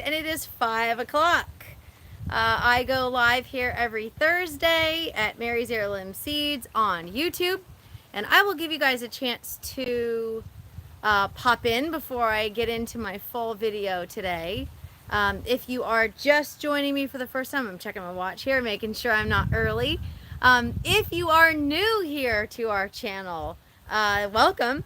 and it is 5 o'clock. I go live here every Thursday at Mary's Heirloom Seeds on YouTube, and I will give you guys a chance to pop in before I get into my full video today. If you are just joining me for the first time, I'm checking my watch here, making sure I'm not early. If you are new here to our channel, welcome.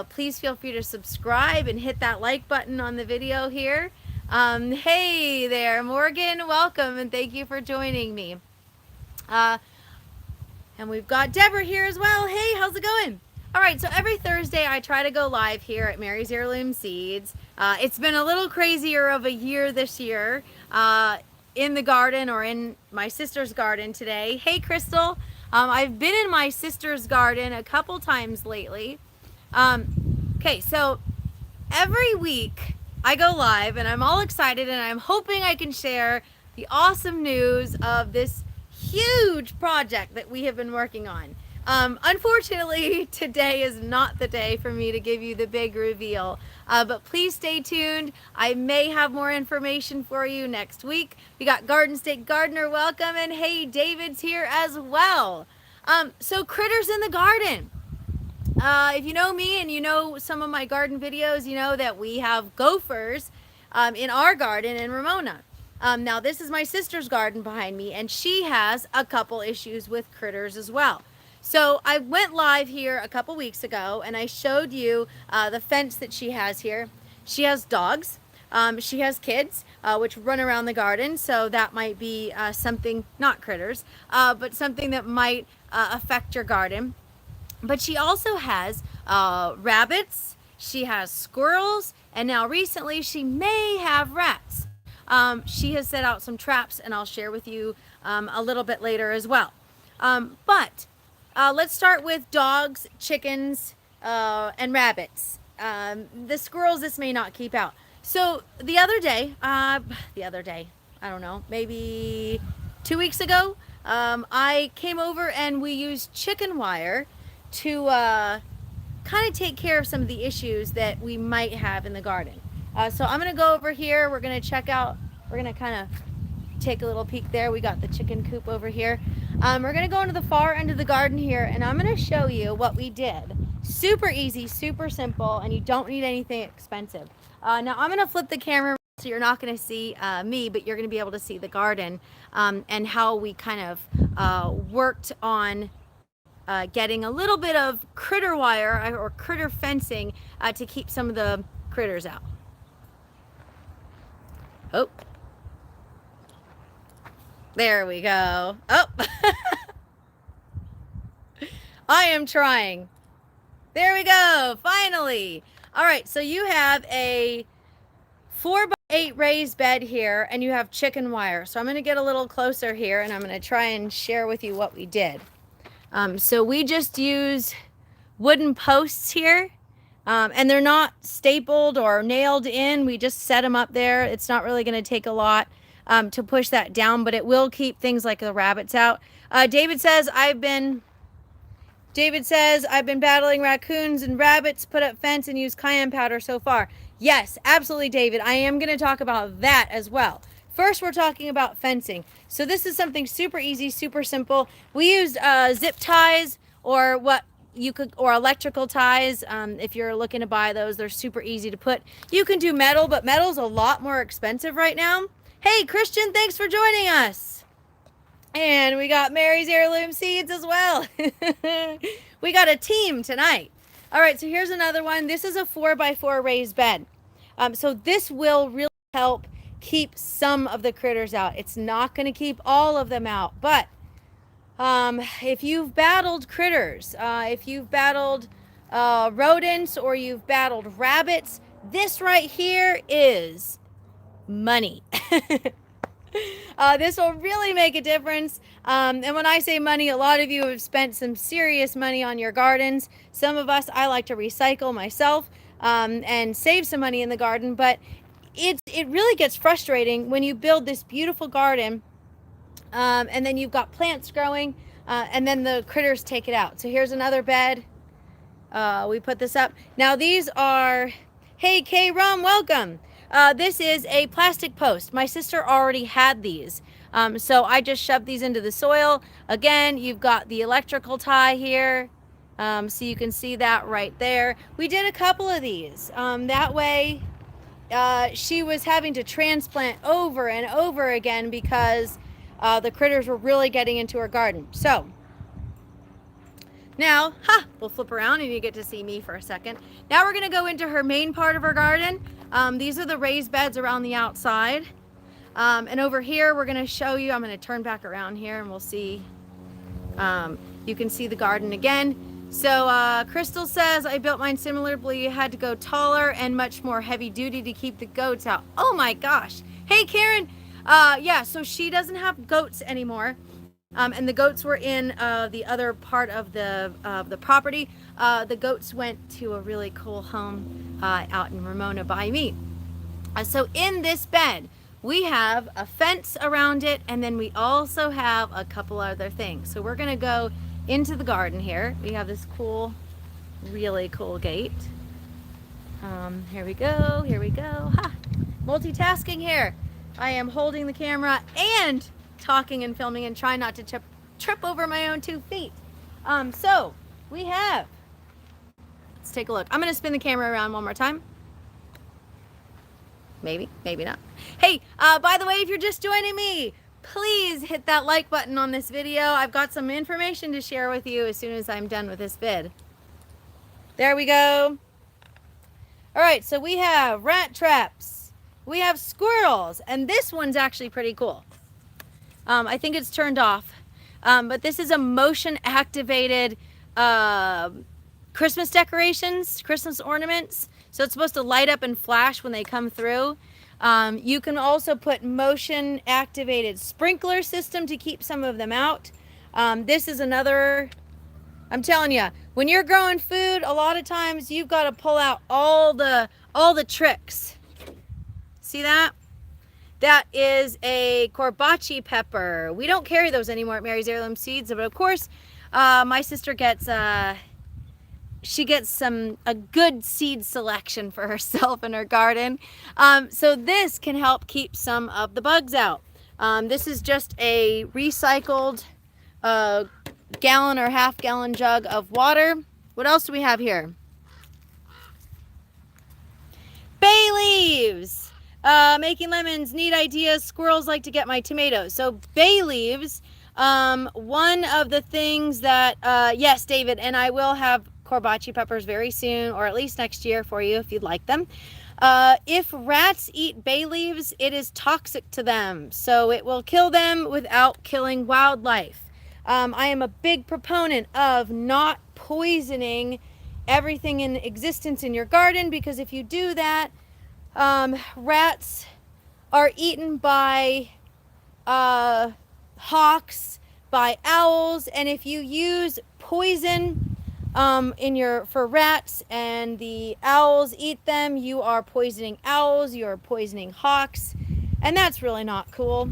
Please feel free to subscribe and hit that like button on the video here. Hey there, Morgan, welcome, and thank you for joining me. And we've got Deborah here as well. Hey, how's it going? All right, so every Thursday I try to go live here at Mary's Heirloom Seeds. It's been a little crazier of a year this year in the garden, or in my sister's garden today. Hey, Crystal. I've been in my sister's garden a couple times lately. Okay, so every week I go live and I'm all excited and I'm hoping I can share the awesome news of this huge project that we have been working on. Unfortunately, today is not the day for me to give you the big reveal, but please stay tuned. I may have more information for you next week. We got Garden State Gardener, welcome, and hey, David's here as well. So critters in the garden. If you know me and you know some of my garden videos, you know that we have gophers in our garden in Ramona. Now this is my sister's garden behind me, and she has a couple issues with critters as well. So I went live here a couple weeks ago and I showed you the fence that she has here. She has dogs, she has kids which run around the garden, so that might be something, not critters, but something that might affect your garden. But she also has rabbits, she has squirrels, and now recently she may have rats. She has set out some traps, and I'll share with you a little bit later as well. But let's start with dogs, chickens, and rabbits. The squirrels, this may not keep out. So the other day, I don't know, maybe 2 weeks ago, I came over and we used chicken wire to kind of take care of some of the issues that we might have in the garden. So I'm going to go over here. We're going to check out, we're going to kind of take a little peek there. We got the chicken coop over here. We're going to go into the far end of the garden here, and I'm going to show you what we did. Super easy, super simple, and you don't need anything expensive. Now I'm going to flip the camera so you're not going to see me, but you're going to be able to see the garden and how we kind of worked on getting a little bit of critter wire or critter fencing to keep some of the critters out. Oh, there we go. Oh, I am trying. There we go, finally. All right, so you have a 4x8 raised bed here, and you have chicken wire. So I'm gonna get a little closer here, and I'm gonna try and share with you what we did. So we just use wooden posts here, and they're not stapled or nailed in. We just set them up there. It's not really going to take a lot to push that down, but it will keep things like the rabbits out. David says, I've been battling raccoons and rabbits, put up fence and use cayenne powder so far. Yes, absolutely, David. I am going to talk about that as well. First, we're talking about fencing. So this is something super easy, super simple. We used zip ties or or electrical ties. If you're looking to buy those, they're super easy to put. You can do metal, but metal's a lot more expensive right now. Hey, Christian, thanks for joining us. And we got Mary's Heirloom Seeds as well. We got a team tonight. All right, so here's another one. This is a 4x4 raised bed. So this will really help keep some of the critters out. It's not going to keep all of them out, but if you've battled critters, if you've battled rodents, or you've battled rabbits, this right here is money. This will really make a difference. And when I say money, a lot of you have spent some serious money on your gardens. Some of us, I like to recycle myself and save some money in the garden, but it really gets frustrating when you build this beautiful garden and then you've got plants growing and then the critters take it out. So here's another bed. We put this up. Now these are, hey K Rum, welcome. This is a plastic post. My sister already had these. So I just shoved these into the soil. Again, you've got the electrical tie here. So you can see that right there. We did a couple of these. That way, she was having to transplant over and over again because the critters were really getting into her garden. So now, we'll flip around and you get to see me for a second. Now we're gonna go into her main part of her garden. These are the raised beds around the outside. And over here, we're gonna show you, I'm gonna turn back around here and we'll see, you can see the garden again. So Crystal says, I built mine similarly. You had to go taller and much more heavy duty to keep the goats out. Oh my gosh. Hey, Karen. Yeah, so she doesn't have goats anymore. And the goats were in the other part of the property. The goats went to a really cool home out in Ramona by me. So in this bed, we have a fence around it, and then we also have a couple other things. So we're gonna go into the garden here. We have this cool, really cool gate. Here we go, here we go. Multitasking here. I am holding the camera and talking and filming and trying not to trip over my own 2 feet. So we have, let's take a look. I'm gonna spin the camera around one more time. Maybe, maybe not. Hey, by the way, if you're just joining me, please hit that like button on this video. I've got some information to share with you as soon as I'm done with this vid. There we go. All right, so we have rat traps. We have squirrels, and this one's actually pretty cool. I think it's turned off, but this is a motion activated Christmas decorations, Christmas ornaments. So it's supposed to light up and flash when they come through. You can also put motion activated sprinkler system to keep some of them out. This is another, I'm telling you, when you're growing food, a lot of times you've got to pull out all the tricks. See that? That is a corbachi pepper. We don't carry those anymore at Mary's Heirloom Seeds, but of course, my sister gets she gets a good seed selection for herself in her garden. So this can help keep some of the bugs out. This is just a recycled gallon or half-gallon jug of water. What else do we have here? Bay leaves. Making lemons, neat ideas. Squirrels like to get my tomatoes. So bay leaves, one of the things that, yes, David, and I will have corbachi peppers very soon, or at least next year for you if you'd like them. If rats eat bay leaves, it is toxic to them, so it will kill them without killing wildlife. I am a big proponent of not poisoning everything in existence in your garden, because if you do that, rats are eaten by hawks, by owls, and if you use poison for rats and the owls eat them, you are poisoning owls, you are poisoning hawks, and that's really not cool.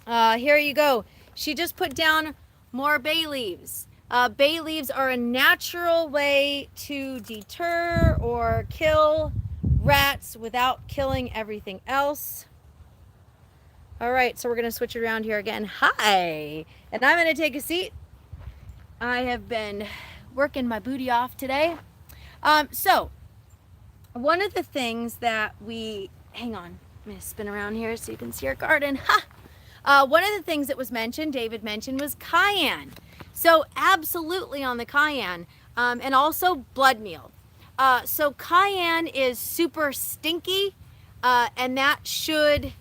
Here you go. She just put down more bay leaves. Bay leaves are a natural way to deter or kill rats without killing everything else. All right, so we're gonna switch it around here again. Hi, and I'm gonna take a seat. I have been working my booty off today. So one of the things that hang on, I'm gonna spin around here so you can see our garden. One of the things that was mentioned, David mentioned, was cayenne. So absolutely on the cayenne, and also blood meal. So cayenne is super stinky, and that should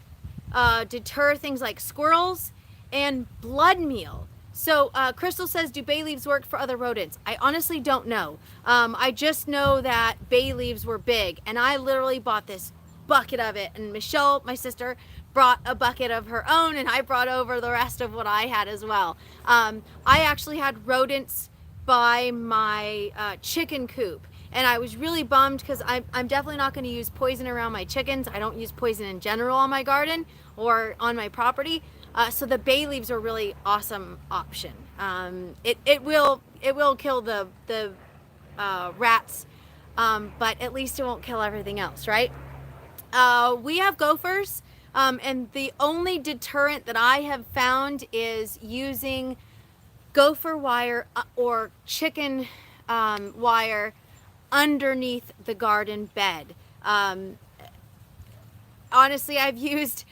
deter things like squirrels. And blood meal. So Crystal says, do bay leaves work for other rodents? I honestly don't know. I just know that bay leaves were big, and I literally bought this bucket of it, and Michelle, my sister, brought a bucket of her own, and I brought over the rest of what I had as well. I actually had rodents by my chicken coop, and I was really bummed because I'm definitely not going to use poison around my chickens. I don't use poison in general on my garden or on my property. So the bay leaves are a really awesome option. It will kill the rats, but at least it won't kill everything else, right? We have gophers, and the only deterrent that I have found is using gopher wire or chicken wire underneath the garden bed. Honestly, I've used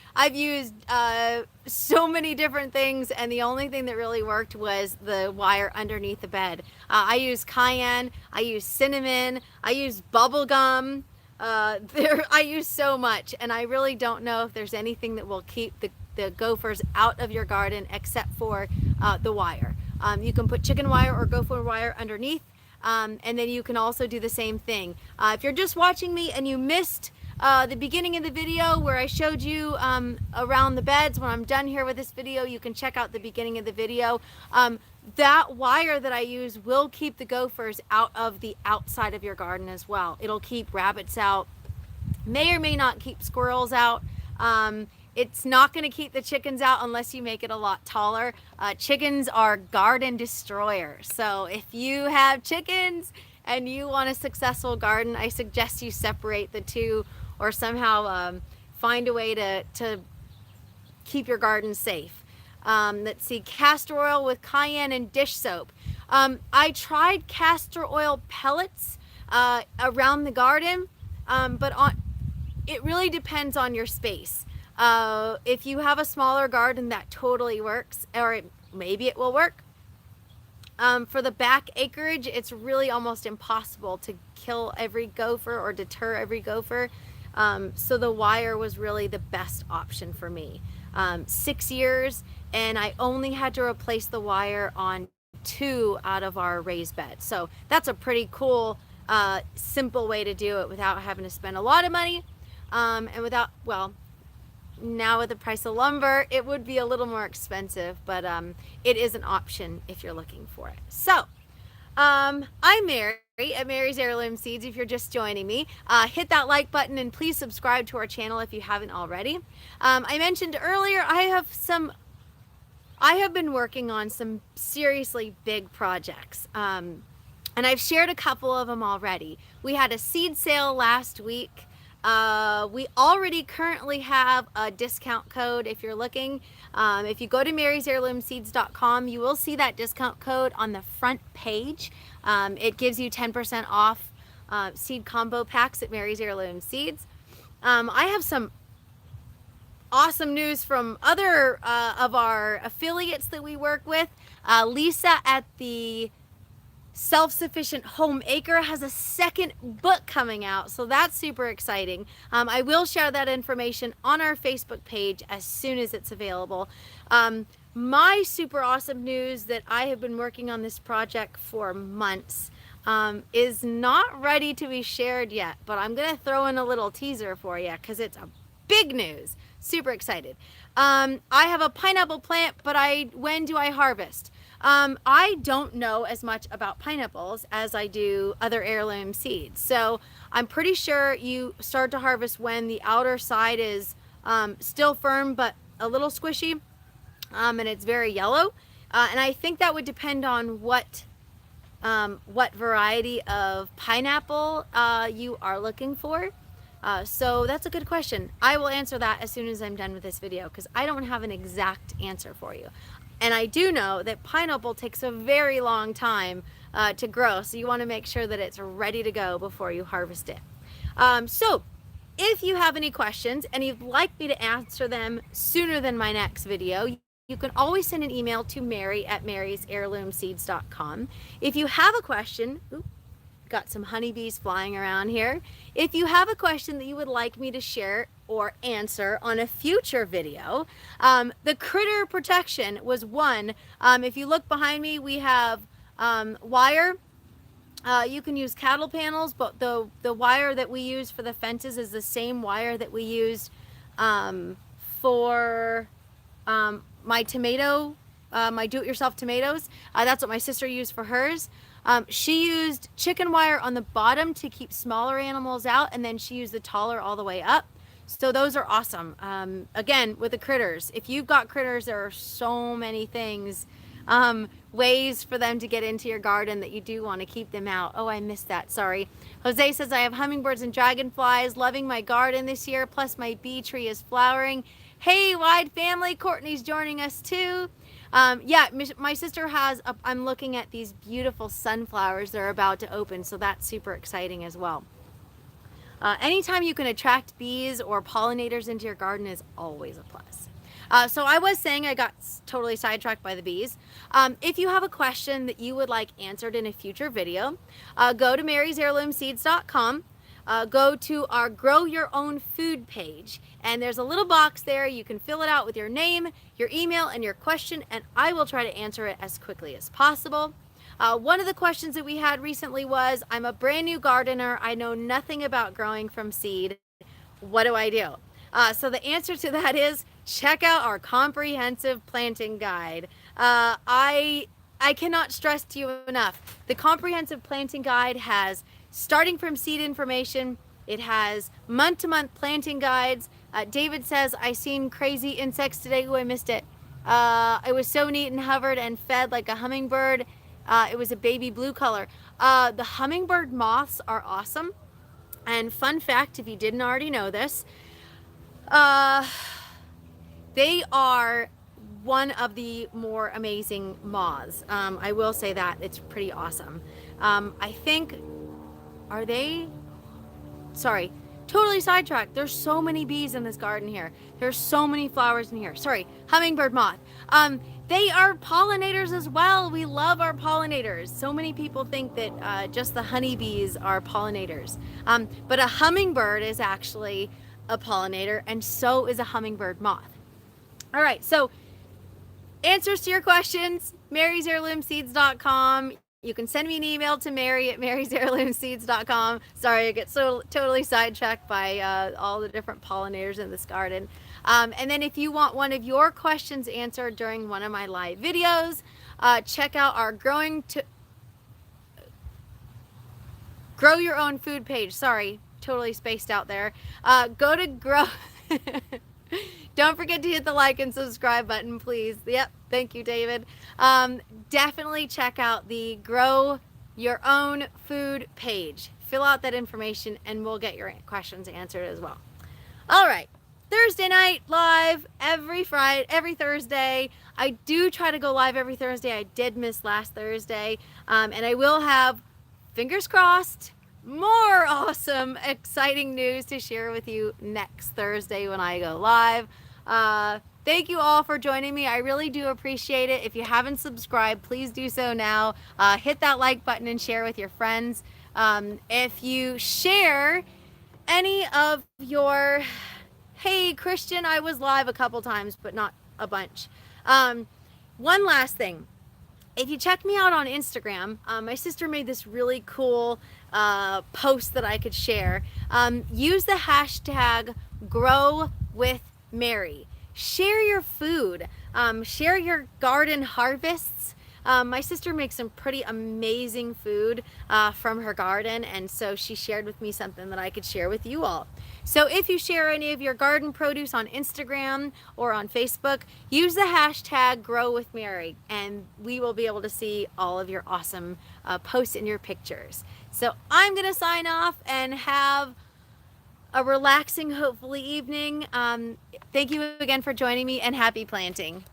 so many different things, and the only thing that really worked was the wire underneath the bed. I use cayenne, I use cinnamon, I use bubble gum. I use so much, and I really don't know if there's anything that will keep the gophers out of your garden except for the wire. You can put chicken wire or gopher wire underneath, and then you can also do the same thing. If you're just watching me and you missed the beginning of the video where I showed you around the beds, when I'm done here with this video, you can check out the beginning of the video. That wire that I use will keep the gophers out of the outside of your garden as well. It'll keep rabbits out, may or may not keep squirrels out. It's not going to keep the chickens out unless you make it a lot taller. Chickens are garden destroyers. So if you have chickens and you want a successful garden, I suggest you separate the two, or somehow find a way to keep your garden safe. Let's see, castor oil with cayenne and dish soap. I tried castor oil pellets around the garden, but it really depends on your space. If you have a smaller garden, that totally works, or maybe it will work. For the back acreage, it's really almost impossible to kill every gopher or deter every gopher. So the wire was really the best option for me. 6 years, and I only had to replace the wire on 2 out of our raised beds. So that's a pretty cool, simple way to do it without having to spend a lot of money, and without, well, now with the price of lumber, it would be a little more expensive, but it is an option if you're looking for it. So I'm Mary at Mary's Heirloom Seeds. If you're just joining me, hit that like button and please subscribe to our channel if you haven't already. I mentioned earlier I have been working on some seriously big projects, and I've shared a couple of them already. We had a seed sale last week. We already currently have a discount code if you're looking. If you go to marysheirloomseeds.com, you will see that discount code on the front page. It gives you 10% off seed combo packs at Mary's Heirloom Seeds. I have some awesome news from other of our affiliates that we work with. Lisa at the Self-Sufficient Homemaker has a second book coming out, so that's super exciting. I will share that information on our Facebook page as soon as it's available. My super awesome news that I have been working on this project for months is not ready to be shared yet, but I'm going to throw in a little teaser for you because it's a big news. Super excited. I have a pineapple plant, but when do I harvest? I don't know as much about pineapples as I do other heirloom seeds. So I'm pretty sure you start to harvest when the outer side is still firm but a little squishy, and it's very yellow. And I think that would depend on what variety of pineapple you are looking for. So that's a good question. I will answer that as soon as I'm done with this video because I don't have an exact answer for you. And I do know that pineapple takes a very long time to grow, so you want to make sure that it's ready to go before you harvest it. So if you have any questions and you'd like me to answer them sooner than my next video, you can always send an email to Mary at marysheirloomseeds.com. If you have a question, got some honeybees flying around here. If you have a question that you would like me to share or answer on a future video, the critter protection was one. If you look behind me, we have wire. You can use cattle panels, but the wire that we use for the fences is the same wire that we used for my tomato, my do-it-yourself tomatoes. That's what my sister used for hers. She used chicken wire on the bottom to keep smaller animals out, and then she used the taller all the way up. So those are awesome. Again, with the critters, if you've got critters, there are so many things ways for them to get into your garden that you do want to keep them out. Oh, I missed that. Sorry. Jose says, I have hummingbirds and dragonflies, loving my garden this year, plus my bee tree is flowering. Hey, wide family. Courtney's joining us too. Yeah, my sister has, I'm looking at these beautiful sunflowers that are about to open, so that's super exciting as well. Anytime you can attract bees or pollinators into your garden is always a plus. So I was saying I got totally sidetracked by the bees. If you have a question that you would like answered in a future video, go to marysheirloomseeds.com. Go to our Grow Your Own Food page, and there's a little box there. You can fill it out with your name, your email, and your question, and I will try to answer it as quickly as possible. One of the questions that we had recently was, I'm a brand new gardener. I know nothing about growing from seed. What do I do? So the answer to that is check out our comprehensive planting guide. I cannot stress to you enough. The comprehensive planting guide has starting from seed information. It has month-to-month planting guides. David says, I seen crazy insects today. Oh, I missed it. It was so neat and hovered and fed like a hummingbird. It was a baby blue color. The hummingbird moths are awesome. And fun fact, if you didn't already know this, they are one of the more amazing moths. I will say that. It's pretty awesome. I think, are they? Sorry, totally sidetracked. There's so many bees in this garden here. There's so many flowers in here. Sorry, hummingbird moth. They are pollinators as well. We love our pollinators. So many people think that just the honeybees are pollinators. But a hummingbird is actually a pollinator, and so is a hummingbird moth. All right, so answers to your questions, marysheirloomseeds.com. You can send me an email to mary@marysheirloomseeds.com. Sorry, I get so totally sidetracked by all the different pollinators in this garden. And then if you want one of your questions answered during one of my live videos, check out our Grow Your Own Food page. Sorry, totally spaced out there. Go to Grow... Don't forget to hit the like and subscribe button, please. Yep, thank you, David. Definitely check out the Grow Your Own Food page. Fill out that information and we'll get your questions answered as well. All right, Thursday night live every Thursday. I do try to go live every Thursday. I did miss last Thursday. And I will have, fingers crossed, more awesome, exciting news to share with you next Thursday when I go live. Thank you all for joining me. I really do appreciate it. If you haven't subscribed, please do so now. Hit that like button and share with your friends. If you share any of your, hey Christian, I was live a couple times, but not a bunch. One last thing. If you check me out on Instagram, my sister made this really cool post that I could share. Use the hashtag #GrowWithMary. Share your food. Share your garden harvests. My sister makes some pretty amazing food from her garden, and so she shared with me something that I could share with you all. So if you share any of your garden produce on Instagram or on Facebook, use the hashtag #GrowWithMary, and we will be able to see all of your awesome posts and your pictures. So I'm going to sign off and have a relaxing, hopefully, evening. Thank you again for joining me, and happy planting.